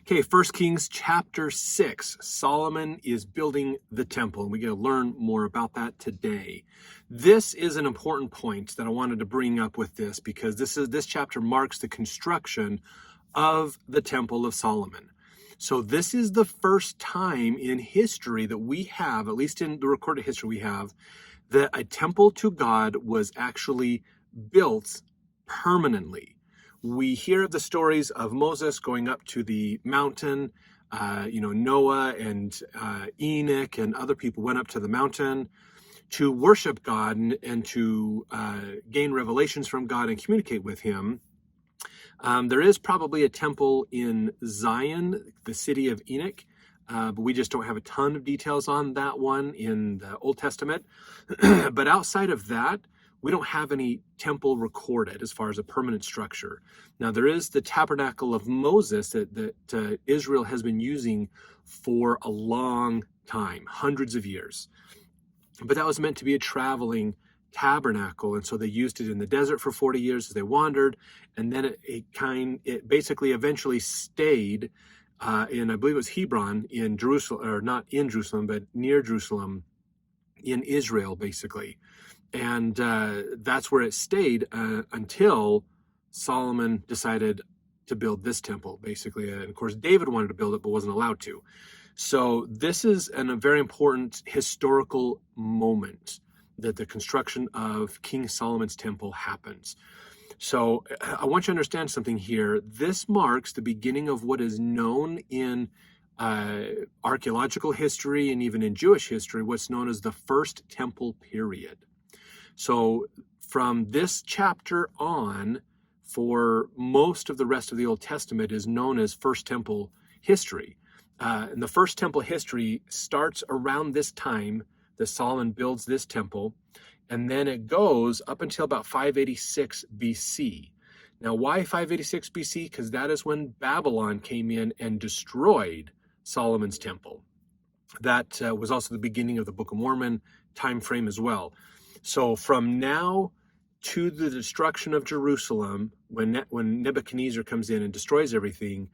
Okay, 1 Kings chapter 6. Solomon is building the temple, and we get to learn more about that today. This is an important point that I wanted to bring up with this because this chapter marks the construction of the Temple of Solomon. So this is the first time in history that we have, at least in the recorded history we have, that a temple to God was actually built permanently. We hear of the stories of Moses going up to the mountain. Noah and Enoch and other people went up to the mountain to worship God and to gain revelations from God and communicate with him. There is probably a temple in Zion, the city of Enoch, but we just don't have a ton of details on that one in the Old Testament. But outside of that, we don't have any temple recorded as far as a permanent structure. Now, there is the tabernacle of Moses that Israel has been using for a long time, hundreds of years. But that was meant to be a traveling tabernacle, and so they used it in the desert for 40 years as they wandered, and then it basically eventually stayed in, I believe it was Hebron in Jerusalem, or not in Jerusalem, but near Jerusalem in Israel, basically. And that's where it stayed until Solomon decided to build this temple, basically. And of course, David wanted to build it, but wasn't allowed to. So this is a very important historical moment that the construction of King Solomon's temple happens. So I want you to understand something here. This marks the beginning of what is known in archaeological history and even in Jewish history, what's known as the First Temple period. So from this chapter on, for most of the rest of the Old Testament is known as First Temple history. And the First Temple history starts around this time that Solomon builds this temple, and then it goes up until about 586 BC. Now, why 586 BC? Because that is when Babylon came in and destroyed Solomon's temple. That was also the beginning of the Book of Mormon time frame as well. So from now to the destruction of Jerusalem, when Nebuchadnezzar comes in and destroys everything,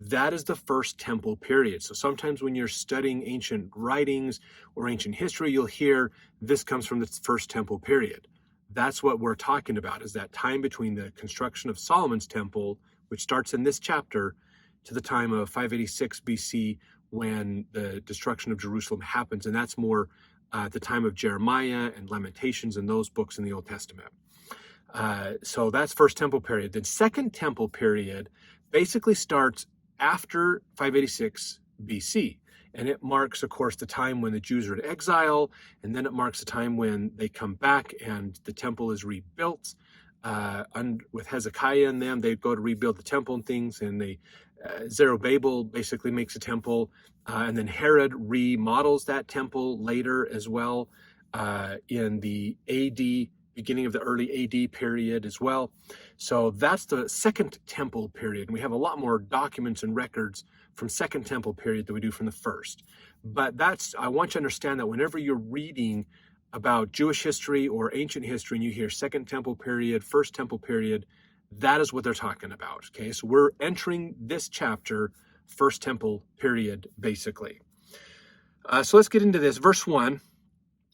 that is the First Temple period. So sometimes when you're studying ancient writings or ancient history, you'll hear this comes from the First Temple period. That's what we're talking about, is that time between the construction of Solomon's temple, which starts in this chapter, to the time of 586 BC when the destruction of Jerusalem happens. And that's more at the time of Jeremiah and Lamentations and those books in the Old Testament. So that's First Temple period. Then Second Temple period basically starts after 586 BC. And it marks, of course, the time when the Jews are in exile. And then it marks the time when they come back and the temple is rebuilt. With Hezekiah and them, they go to rebuild the temple and things. And Zerubbabel basically makes a temple. And then Herod remodels that temple later as well in the AD, beginning of the early AD period as well. So that's the Second Temple period. And we have a lot more documents and records from Second Temple period than we do from the first. But I want you to understand that whenever you're reading about Jewish history or ancient history and you hear Second Temple period, First Temple period, that is what they're talking about. Okay, so we're entering this chapter, First Temple period, basically. So let's get into this. Verse 1.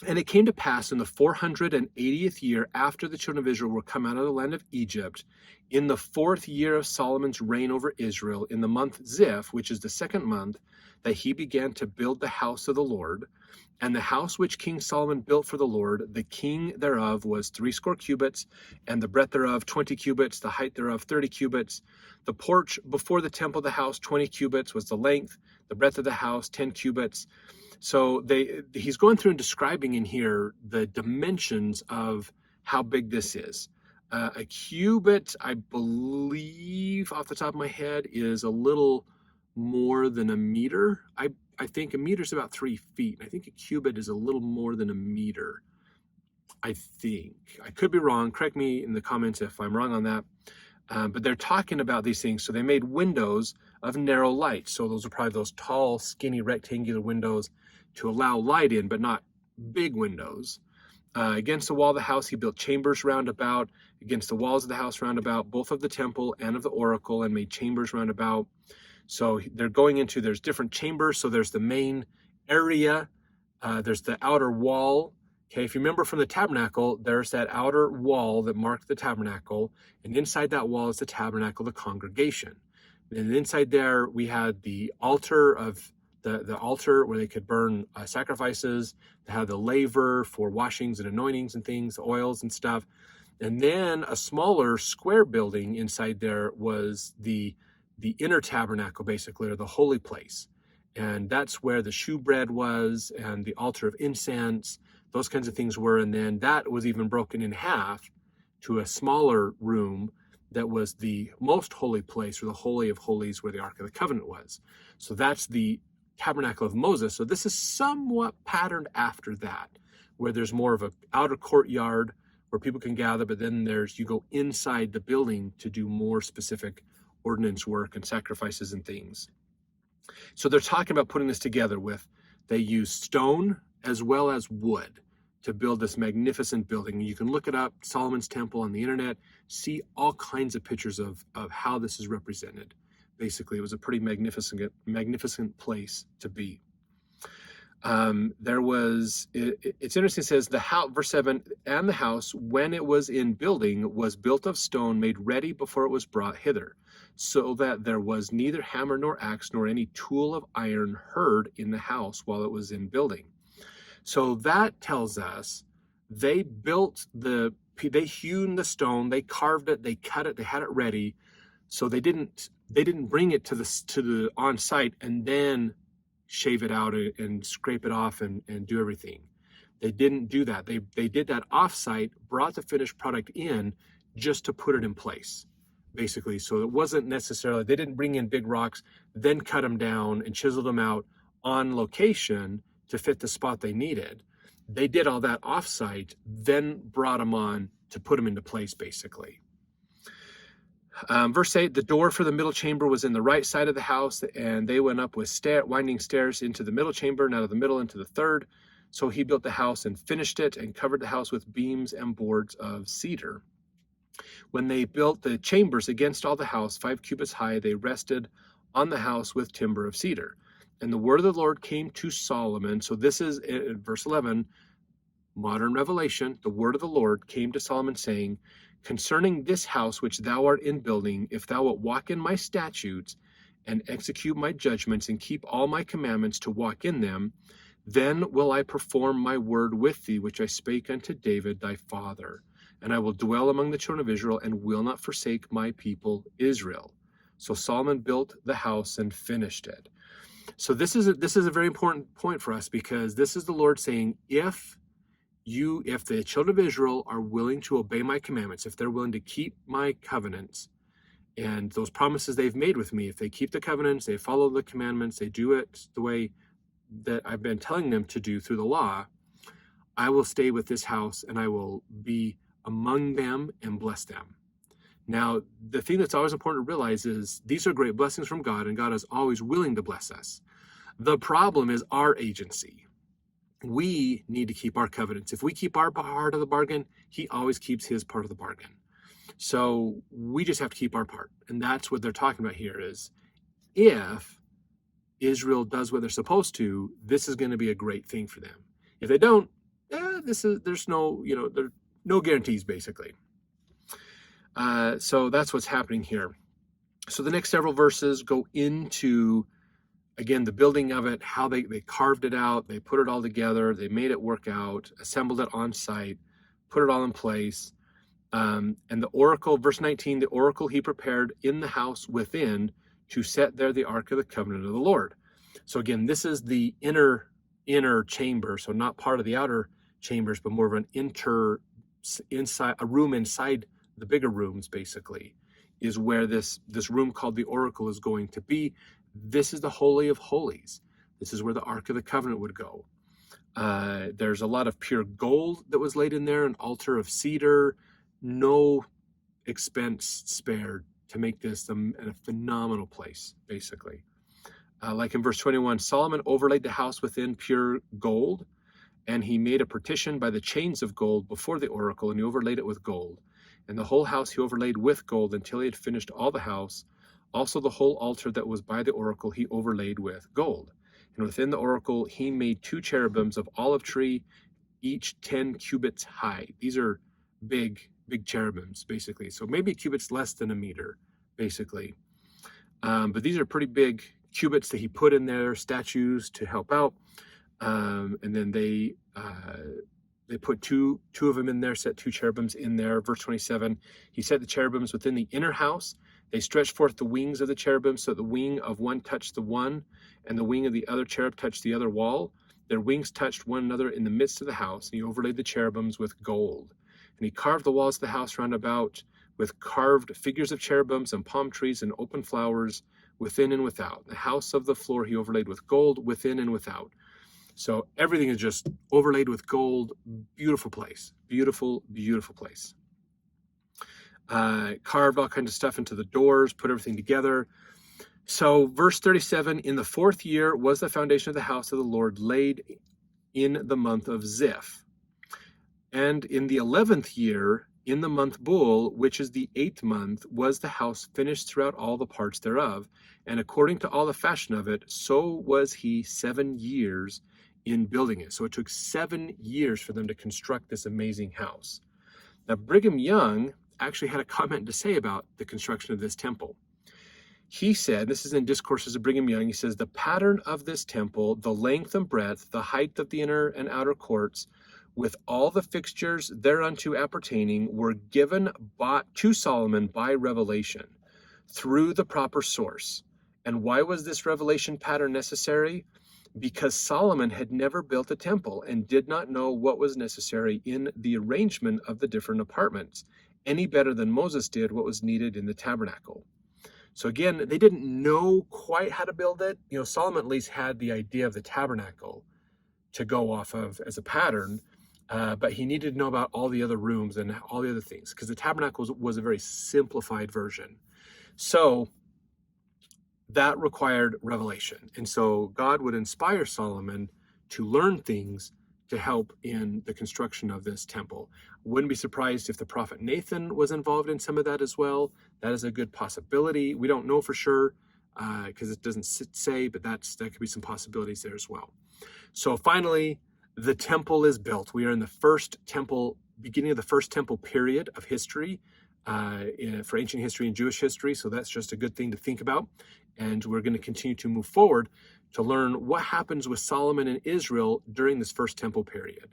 And it came to pass in the 480th year after the children of Israel were come out of the land of Egypt, in the 4th year of Solomon's reign over Israel, in the month Ziph, which is the 2nd month, that he began to build the house of the Lord. And the house which King Solomon built for the Lord, the king thereof was 60 cubits, and the breadth thereof 20 cubits, the height thereof 30 cubits. The porch before the temple of the house 20 cubits was the length, the breadth of the house 10 cubits. So he's going through and describing in here the dimensions of how big this is. A cubit, I believe, off the top of my head, is a little more than a meter. I think a meter is about 3 feet. I think a cubit is a little more than a meter. I think. I could be wrong. Correct me in the comments if I'm wrong on that. But they're talking about these things. So they made windows of narrow light. So those are probably those tall, skinny, rectangular windows to allow light in, but not big windows. Against the wall of the house, he built chambers round about, against the walls of the house round about, both of the temple and of the oracle, and made chambers round about. So they're going into, there's different chambers. So there's the main area, there's the outer wall. Okay, if you remember from the tabernacle, there's that outer wall that marked the tabernacle, and inside that wall is the tabernacle, the congregation. And inside there, we had the altar of the altar where they could burn sacrifices. They had the laver for washings and anointings and things, oils and stuff. And then a smaller square building inside there was the inner tabernacle, basically, or the holy place. And that's where the shewbread was, and the altar of incense, those kinds of things were. And then that was even broken in half to a smaller room that was the most holy place, or the Holy of Holies, where the Ark of the Covenant was. So that's the tabernacle of Moses. So this is somewhat patterned after that, where there's more of an outer courtyard where people can gather, but then you go inside the building to do more specific ordinance work and sacrifices and things. So they're talking about putting this together they use stone as well as wood to build this magnificent building. You can look it up, Solomon's Temple, on the internet, see all kinds of pictures of how this is represented. Basically, it was a pretty magnificent place to be. It's interesting, it says, the house, verse 7, and the house, when it was in building, was built of stone, made ready before it was brought hither, so that there was neither hammer nor axe nor any tool of iron heard in the house while it was in building. So that tells us they hewn the stone, they carved it, they cut it, they had it ready. So they didn't bring it to the on site and then shave it out and scrape it off and do everything. They didn't do that. They did that off-site, brought the finished product in just to put it in place, basically. So it wasn't necessarily, they didn't bring in big rocks, then cut them down and chisel them out on location to fit the spot they needed. They did all that off-site, then brought them on to put them into place, basically. Verse 8, the door for the middle chamber was in the right side of the house, and they went up with winding stairs into the middle chamber, and out of the middle into the third. So he built the house and finished it, and covered the house with beams and boards of cedar. When they built the chambers against all the house, 5 cubits high, they rested on the house with timber of cedar. And the word of the Lord came to Solomon. So this is verse 11, modern revelation. The word of the Lord came to Solomon, saying, concerning this house which thou art in building, if thou wilt walk in my statutes and execute my judgments and keep all my commandments to walk in them, then will I perform my word with thee, which I spake unto David thy father. And I will dwell among the children of Israel and will not forsake my people Israel. So Solomon built the house and finished it. So this is a very important point for us, because this is the Lord saying, if the children of Israel are willing to obey my commandments, if they're willing to keep my covenants and those promises they've made with me, if they keep the covenants, they follow the commandments, they do it the way that I've been telling them to do through the law, I will stay with this house and I will be among them and bless them. Now, the thing that's always important to realize is these are great blessings from God, and God is always willing to bless us. The problem is our agency. We need to keep our covenants. If we keep our part of the bargain, he always keeps his part of the bargain. So we just have to keep our part. And that's what they're talking about here is, if Israel does what they're supposed to, this is going to be a great thing for them. If they don't, there's no guarantees, basically. So that's what's happening here. So the next several verses go into, again, the building of it, how they carved it out, they put it all together, they made it work out, assembled it on site, put it all in place. And the oracle, verse 19, the oracle he prepared in the house within to set there the ark of the covenant of the Lord. So again, this is the inner chamber, so not part of the outer chambers, but more of an inside, a room inside the bigger rooms, basically, is where this room called the oracle is going to be. This is the Holy of Holies. This is where the Ark of the Covenant would go. There's a lot of pure gold that was laid in there, an altar of cedar, no expense spared to make this a phenomenal place, basically. Like in verse 21, Solomon overlaid the house within pure gold, and he made a partition by the chains of gold before the oracle, and he overlaid it with gold. And the whole house he overlaid with gold until he had finished all the house. Also the whole altar that was by the oracle he overlaid with gold. And within the oracle he made 2 cherubims of olive tree, each 10 cubits high. These are big cherubims, basically. So maybe cubits less than a meter, basically. But these are pretty big cubits that he put in there, statues to help out. And then they put two of them in there, set 2 cherubims in there. Verse 27, he set the cherubims within the inner house. They stretched forth the wings of the cherubim, so the wing of one touched the one, and the wing of the other cherub touched the other wall. Their wings touched one another in the midst of the house, and he overlaid the cherubims with gold. And he carved the walls of the house round about with carved figures of cherubims and palm trees and open flowers within and without. The house of the floor he overlaid with gold within and without. So everything is just overlaid with gold. Beautiful place. Beautiful, beautiful place. Carved all kinds of stuff into the doors, put everything together. So verse 37, in the 4th year was the foundation of the house of the Lord laid in the month of Ziph. And in the 11th year, in the month Bul, which is the 8th month, was the house finished throughout all the parts thereof. And according to all the fashion of it, so was he 7 years in building it. So it took 7 years for them to construct this amazing house. Now, Brigham Young actually had a comment to say about the construction of this temple. He said, this is in Discourses of Brigham Young, he says, the pattern of this temple, the length and breadth, the height of the inner and outer courts, with all the fixtures thereunto appertaining, were given to Solomon by revelation through the proper source. And why was this revelation pattern necessary? Because Solomon had never built a temple and did not know what was necessary in the arrangement of the different apartments, any better than Moses did what was needed in the tabernacle. So again, they didn't know quite how to build it. Solomon at least had the idea of the tabernacle to go off of as a pattern, but he needed to know about all the other rooms and all the other things, because the tabernacle was a very simplified version. So that required revelation. And so God would inspire Solomon to learn things to help in the construction of this temple. Wouldn't be surprised if the prophet Nathan was involved in some of that as well. That is a good possibility. We don't know for sure because it doesn't say, but that could be some possibilities there as well. So finally, the temple is built. We are in the first temple, beginning of the first temple period of history for ancient history and Jewish history. So that's just a good thing to think about. And we're going to continue to move forward to learn what happens with Solomon and Israel during this first temple period.